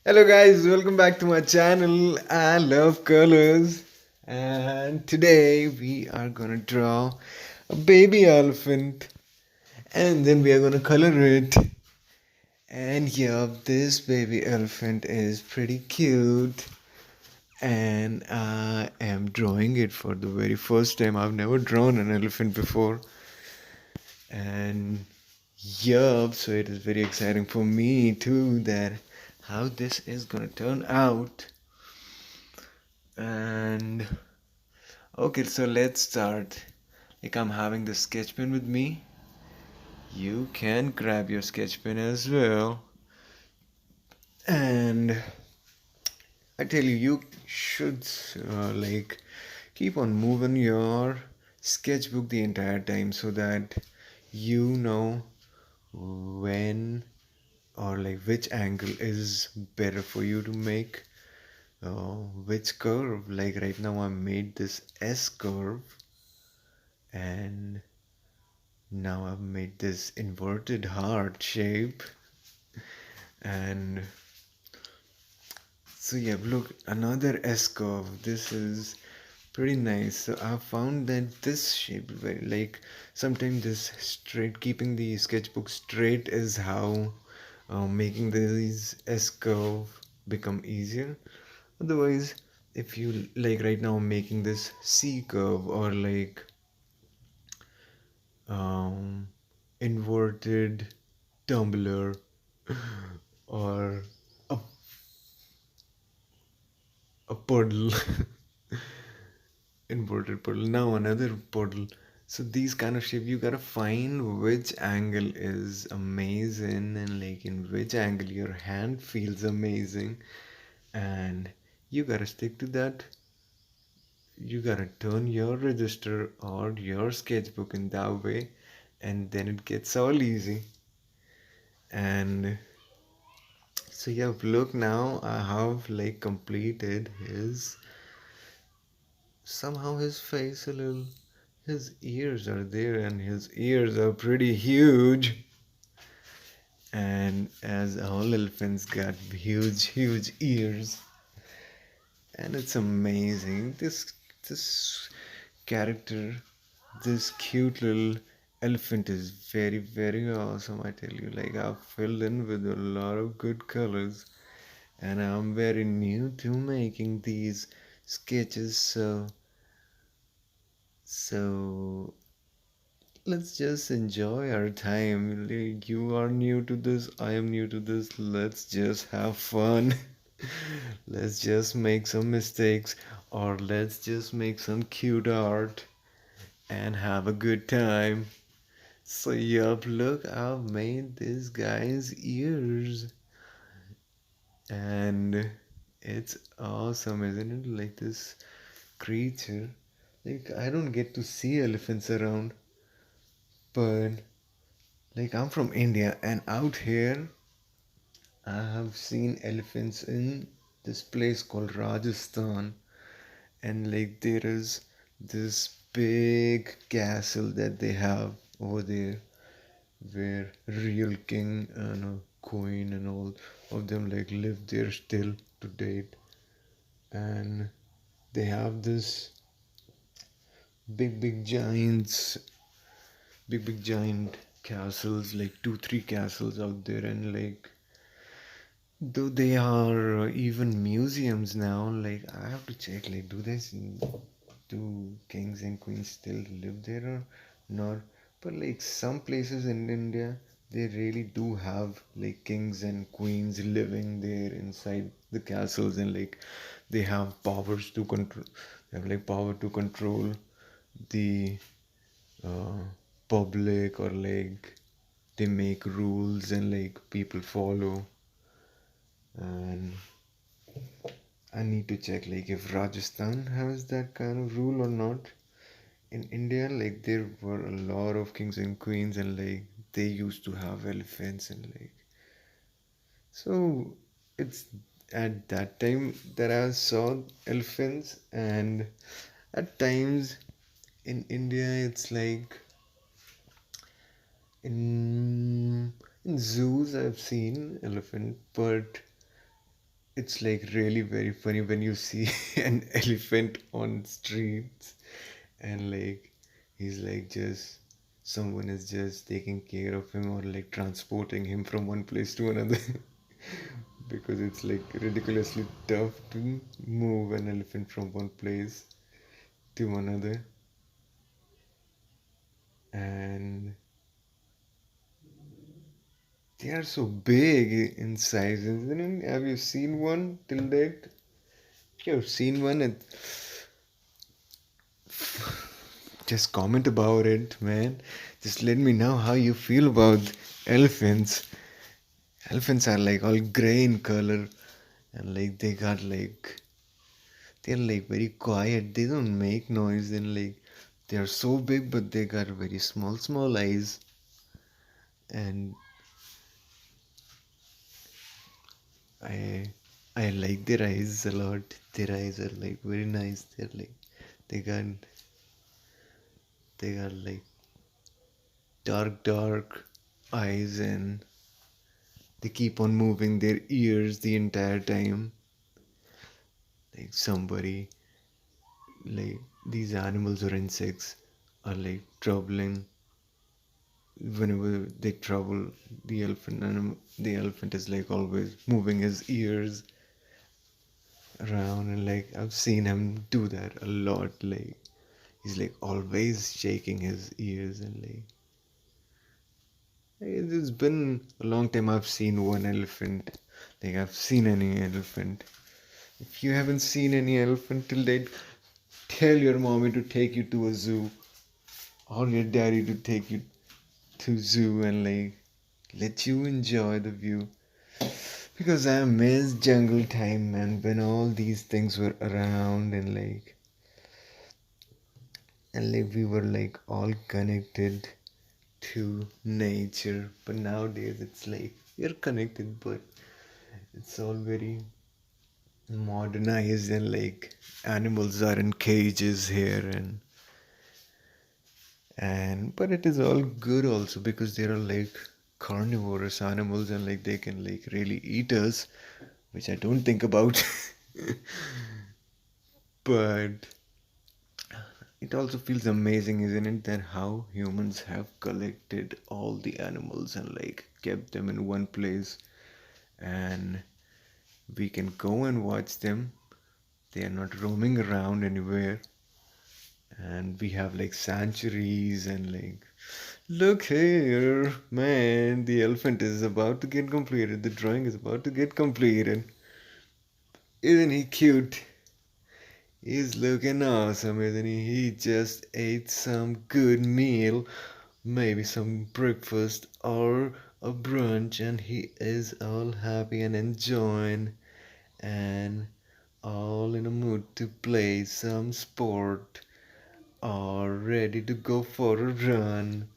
Hello guys, welcome back to my channel. I love colors. And today we are gonna draw a baby elephant and then we are gonna color it. And yeah, this baby elephant is pretty cute. And I am drawing it for the very first time. I've never drawn an elephant before. And yup, so it is very exciting for me too that how this is gonna turn out. And okay, so let's start. Like I'm having the sketch pen with me. You can grab your sketch pen as well. And I tell you, you should keep on moving your sketchbook the entire time so that you know when or like which angle is better for you to make which curve. Like right now I made this S curve and now I've made this inverted heart shape. And so yeah, look, another S curve. This is pretty nice. So I found that this shape very like sometimes this straight, keeping the sketchbook straight is how making these S curve become easier. Otherwise, if you like right now I'm making this C curve or like um, inverted tumbler or a, a puddle. Inverted puddle, now another puddle. So these kind of shape you gotta find which angle is amazing and like in which angle your hand feels amazing, and you gotta stick to that. You gotta turn your register or your sketchbook in that way, and then it gets all easy. And so yeah, look, now I have like completed his, somehow his face a little, his ears are there and his ears are pretty huge. And as all elephants got huge ears, and it's amazing. This character, this cute little elephant is very awesome. I tell you, like I've filled in with a lot of good colors, and I'm very new to making these sketches. So let's just enjoy our time. Like, you are new to this, I am new to this. Let's just have fun. Let's just make some mistakes, or let's just make some cute art and have a good time. So, yup, look, I've made this guy's ears, and it's awesome, isn't it? Like this creature. Like, I don't get to see elephants around, but like I'm from India, and out here I have seen elephants in this place called Rajasthan, and like there is this big castle that they have over there where real king and a queen and all of them like live there still to date. And they have this big giants, big giant castles, like two three castles out there. And like though they are even museums now, like I have to check, like do kings and queens still live there or not? But like some places in India, they really do have like kings and queens living there inside the castles, and like they have powers to control. They have like power to control the uh, public, or like they make rules and like people follow. And I need to check like if Rajasthan has that kind of rule or not. In India, like there were a lot of kings and queens, and like they used to have elephants, and like so it's at that time that I saw elephants. And at times in India it's like in, in zoos I've seen elephant, but it's like really very funny when you see an elephant on streets, and like he's like just someone is just taking care of him or like transporting him from one place to another. Because it's like ridiculously tough to move an elephant from one place to another. And they are so big in size, isn't it? Have you seen one till date? You've seen one, and just comment about it, man. Just let me know how you feel about elephants. Elephants are like all gray in color, and like they're like very quiet. They don't make noise, and like they are so big, but they got very small eyes. And I I like their eyes a lot. Their eyes are like very nice. They got they got like dark eyes, and they keep on moving their ears the entire time. Like somebody, like these animals or insects are like troubling. Whenever they trouble the elephant, and the elephant is like always moving his ears around, and like I've seen him do that a lot. Like he's like always shaking his ears, and like it's been a long time I've seen one elephant. Like I've seen any elephant. If you haven't seen any elephant till date, tell your mommy to take you to a zoo, or your daddy to take you to zoo, and like let you enjoy the view. Because I miss jungle time, man, when all these things were around, and like we were like all connected to nature. But nowadays it's like you're connected, but it's all very modernized, and like animals are in cages here, and but it is all good also because there are like carnivorous animals, and like they can like really eat us, which I don't think about. But it also feels amazing, isn't it, that how humans have collected all the animals and like kept them in one place, and we can go and watch them. They are not roaming around anywhere, and we have like sanctuaries, and like look here, man, the elephant is about to get completed. The drawing is about to get completed. Isn't he cute? He's looking awesome, isn't he? He just ate some good meal, maybe some breakfast or a brunch, and he is all happy and enjoying, and all in a mood to play some sport, or ready to go for a run,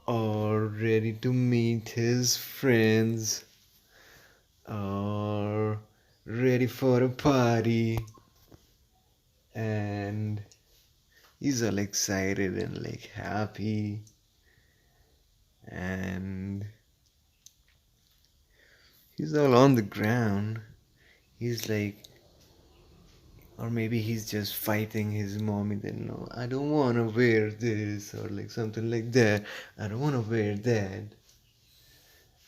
or ready to meet his friends, or ready for a party. And he's all excited and like happy, and he's all on the ground. He's like, or maybe he's just fighting his mommy that no, I don't want to wear this, or like something like that. I don't want to wear that.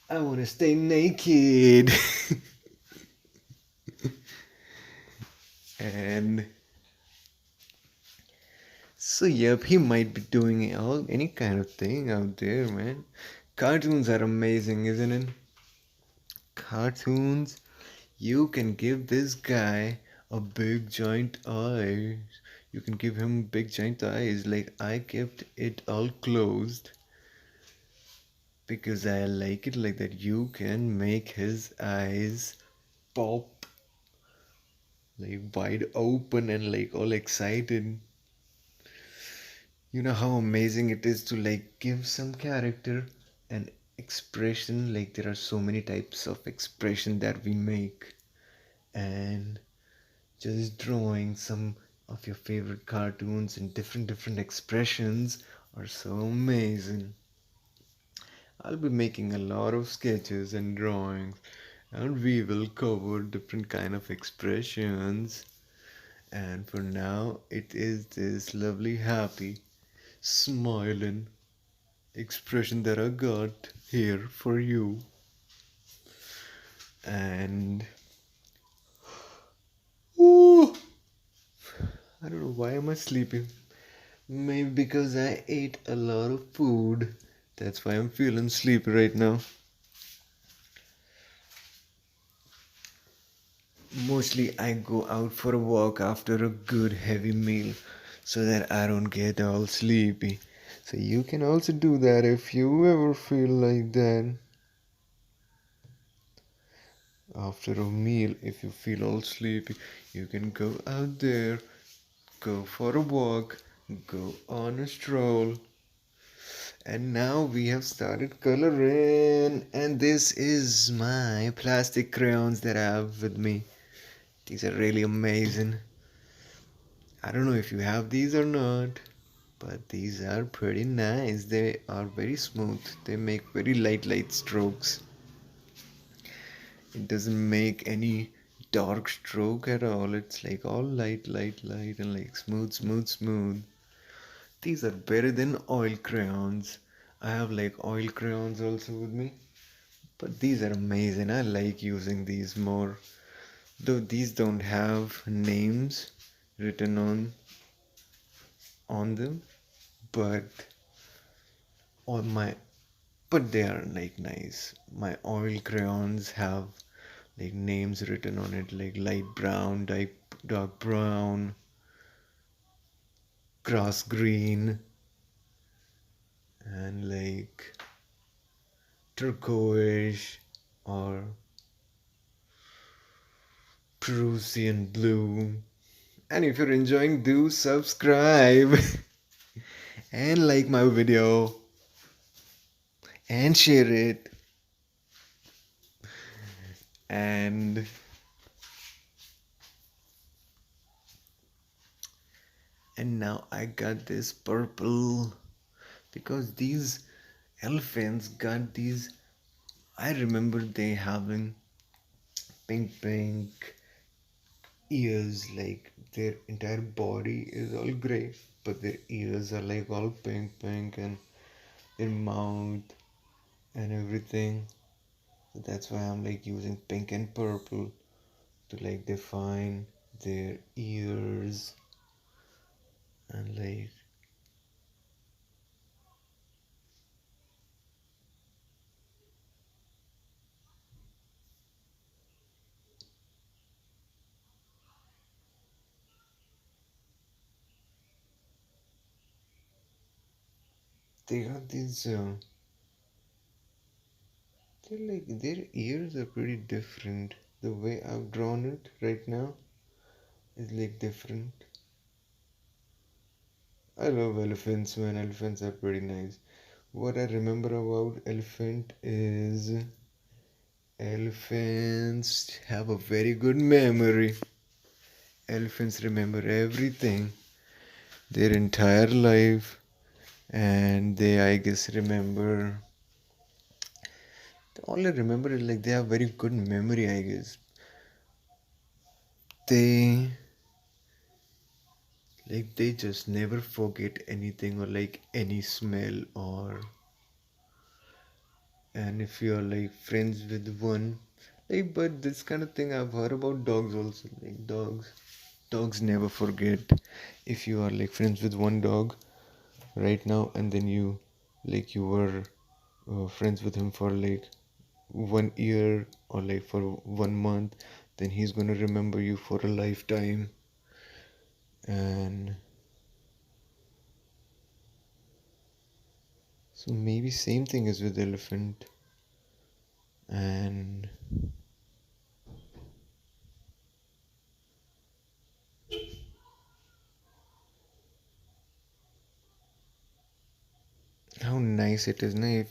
I want to stay naked. And so, yep, he might be doing all any kind of thing out there, man. Cartoons are amazing, isn't it? Cartoons, you can give this guy a big giant eyes. You can give him big giant eyes. Like I kept it all closed because I like it like that. You can make his eyes pop like wide open and like all excited. You know how amazing it is to like give some character an expression. Like there are so many types of expression that we make, and just drawing some of your favorite cartoons in different expressions are so amazing. I'll be making a lot of sketches and drawings, and we will cover different kind of expressions. And for now, it is this lovely, happy, smiling expression that I got here for you. And ooh, I don't know why am I sleeping. Maybe because I ate a lot of food. That's why I'm feeling sleepy right now. Mostly I go out for a walk after a good heavy meal so that I don't get all sleepy. So you can also do that if you ever feel like that. After a meal, if you feel all sleepy, you can go out there, go for a walk, go on a stroll. And now we have started coloring, and this is my plastic crayons that I have with me. These are really amazing. I don't know if you have these or not, but these are pretty nice. They are very smooth. They make very light strokes. It doesn't make any dark stroke at all. It's like all light, and like smooth. These are better than oil crayons. I have like oil crayons also with me, but these are amazing. I like using these more. Though these don't have names written on them, but on my but they are like nice. My oil crayons have like names written on it, like light brown, dark brown, grass green, and like turquoise or Prussian blue. And if you're enjoying, do subscribe and like my video and share it. And now I got this purple because these elephants got these. I remember they having pink ears, like their entire body is all gray, but their ears are like all pink, and their mouth and everything. So that's why I'm like using pink and purple to like define their ears and like they got these. They're like their ears are pretty different. The way I've drawn it right now is like different. I love elephants, man. Elephants are pretty nice. What I remember about elephants have a very good memory. Elephants remember everything, their entire life, and they, I guess, remember. All I remember is like they have very good memory, I guess. They they just never forget anything or like any smell or. And if you're like friends with one, like, but this kind of thing I've heard about dogs also, like dogs never forget. If you are like friends with one dog right now, and then you were friends with him for like 1 year or like for 1 month, then he's gonna remember you for a lifetime. And so maybe same thing is with elephant. And how nice it is, na,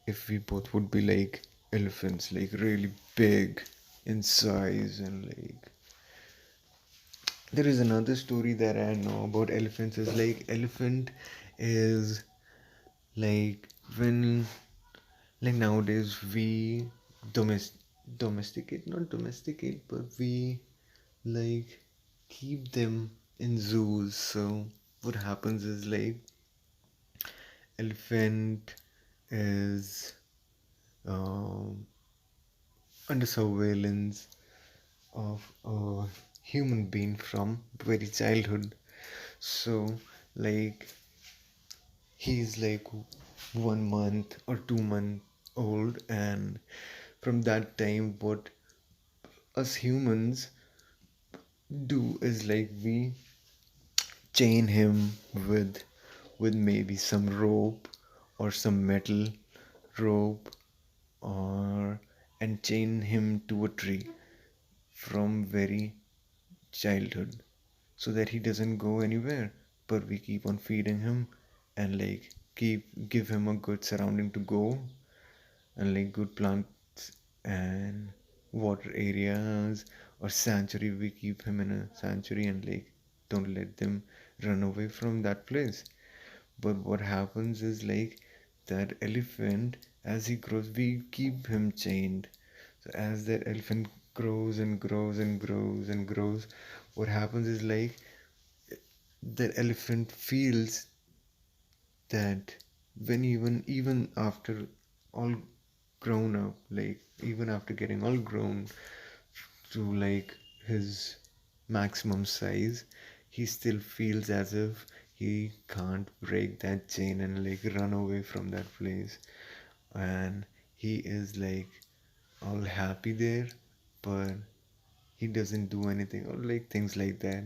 if we both would be like elephants, like really big in size. And like there is another story that I know about elephants is like elephant is like when like nowadays we domest domesticate, not domesticate, but we like keep them in zoos. So what happens is like elephant is um, under surveillance of a human being from very childhood. So like he's like 1 month or 2 month old, and from that time what us humans do is like we chain him with maybe some rope or some metal rope, or and chain him to a tree from very childhood so that he doesn't go anywhere, but we keep on feeding him and like keep give him a good surrounding to go, and like good plants and water areas or sanctuary. We keep him in a sanctuary and like don't let them run away from that place. But what happens is like that elephant, as he grows, we keep him chained. So as that elephant grows and grows and grows and grows, what happens is like that elephant feels that when even after all grown up, like even after getting all grown to like his maximum size, he still feels as if he can't break that chain and like run away from that place. And he is like all happy there, but he doesn't do anything or like things like that.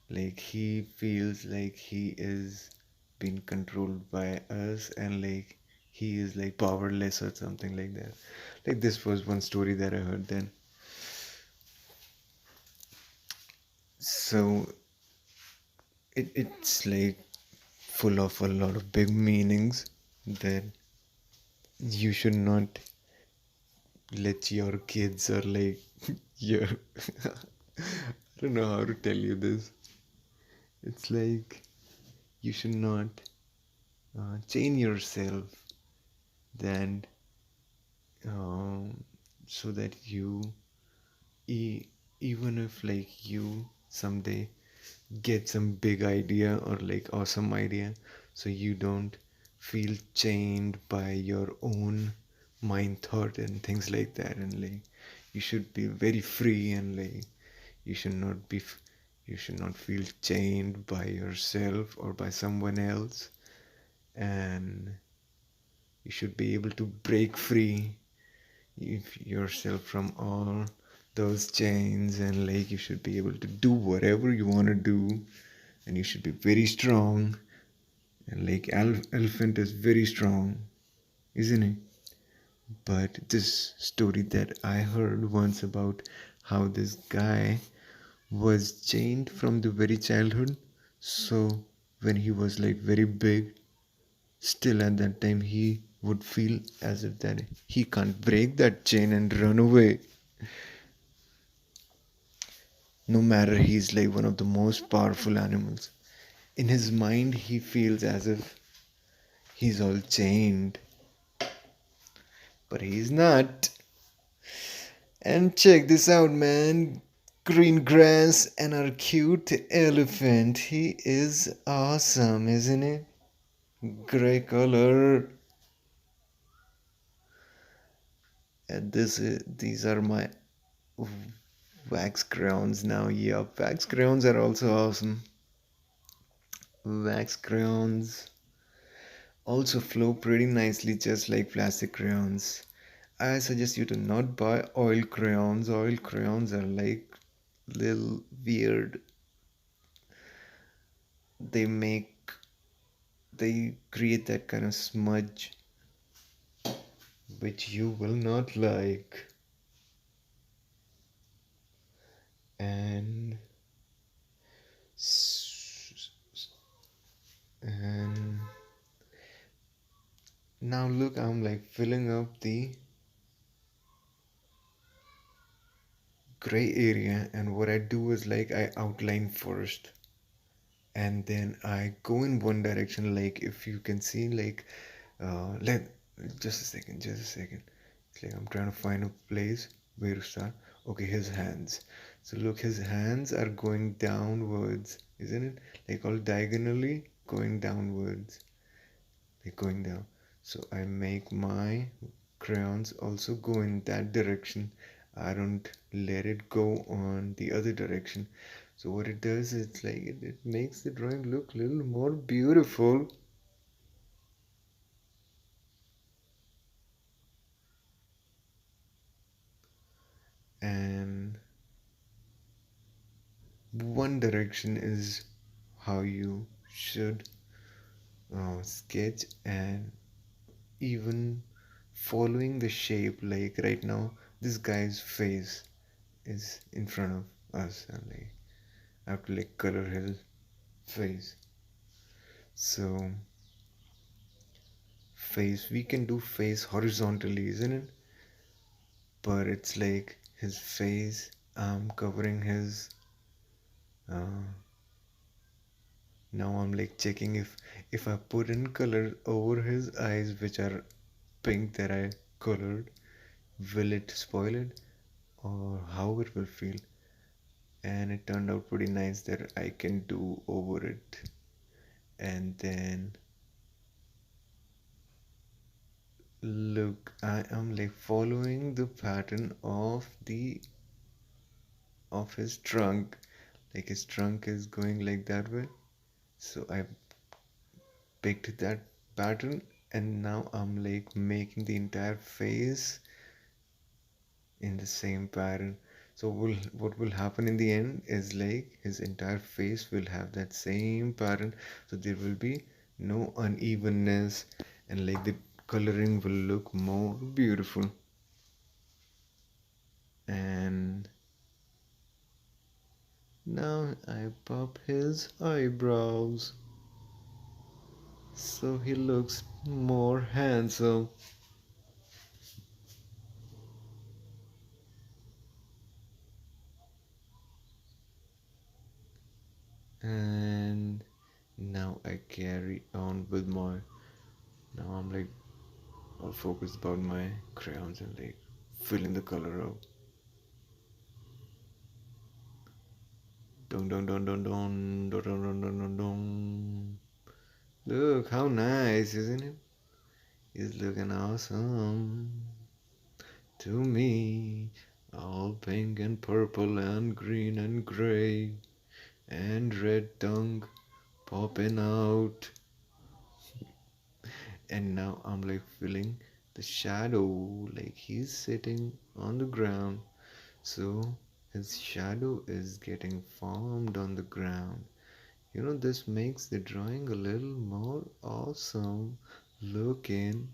Like he feels like he is being controlled by us, and like he is like powerless or something like that. Like this was one story that I heard then. So it's like full of a lot of big meanings that you should not let your kids or like your I don't know how to tell you this. It's like you should not chain yourself then, um, so that you e- even if like you someday get some big idea or like awesome idea, so you don't feel chained by your own mind thought and things like that, and like you should be very free, and like you should not be you should not feel chained by yourself or by someone else, and you should be able to break free if yourself from all those chains, and like you should be able to do whatever you want to do, and you should be very strong, and like elephant is very strong, isn't it? But this story that I heard once about how this guy was chained from the very childhood, so when he was like very big, still at that time he would feel as if that he can't break that chain and run away, no matter he's like one of the most powerful animals. In his mind he feels as if he's all chained, but he's not. And check this out, man. Green grass and our cute elephant. He is awesome, isn't it? Gray color. And these are my wax crayons now. Yeah, wax crayons are also awesome. Wax crayons also flow pretty nicely, just like plastic crayons. I suggest you to not buy oil crayons. Oil crayons are like little weird. They make they create that kind of smudge which you will not like. And and now look, I'm like filling up the gray area, and what I do is like I outline first and then I go in one direction. Like if you can see like let just a second, It's like I'm trying to find a place where to start. Okay, his hands. So look, his hands are going downwards, isn't it? Like all diagonally going downwards. They're going down. So I make my crayons also go in that direction. I don't let it go on the other direction. So what it does is like it makes the drawing look a little more beautiful. And one direction is how you should sketch, and even following the shape. Like right now this guy's face is in front of us, and like I have to like color his face. So face, we can do face horizontally, isn't it? But it's like his face, I'm covering his uh, now I'm like checking if I put in color over his eyes, which are pink that I colored, will it spoil it or how it will feel? And it turned out pretty nice that I can do over it. And then look, I am like following the pattern of his trunk. Like his trunk is going like that way. So I picked that pattern, and now I'm like making the entire face in the same pattern. So what will happen in the end is like his entire face will have that same pattern. So there will be no unevenness, and like the coloring will look more beautiful. And now I pop his eyebrows so he looks more handsome. And now I carry on with my, now I'm like all focused about my crayons and like filling the color out. Dun dun dun dun dun dun dun dun dun dun dun. Look how nice, isn't it? He's looking awesome to me. All pink and purple and green and gray and red tongue popping out. And now I'm like feeling the shadow, like he's sitting on the ground. So his shadow is getting formed on the ground. This makes the drawing a little more awesome looking.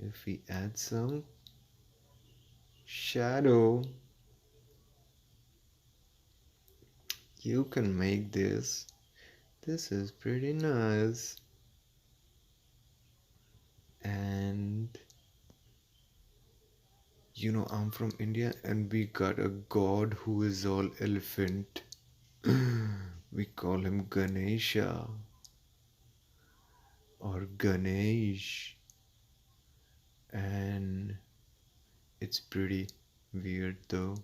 If we add some shadow, you can make this. This is pretty nice. And I'm from India, and we got a god who is all elephant. We call him Ganesha or Ganesh. And it's pretty weird though.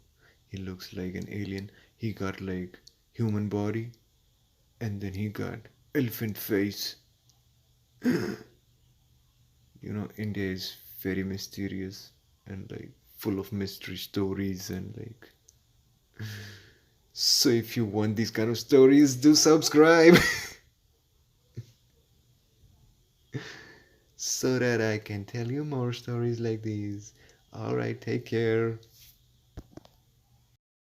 He looks like an alien. He got like human body, and then he got elephant face. India is very mysterious and like full of mystery stories and like, so if you want these kind of stories, do subscribe so that I can tell you more stories like these. All right, take care.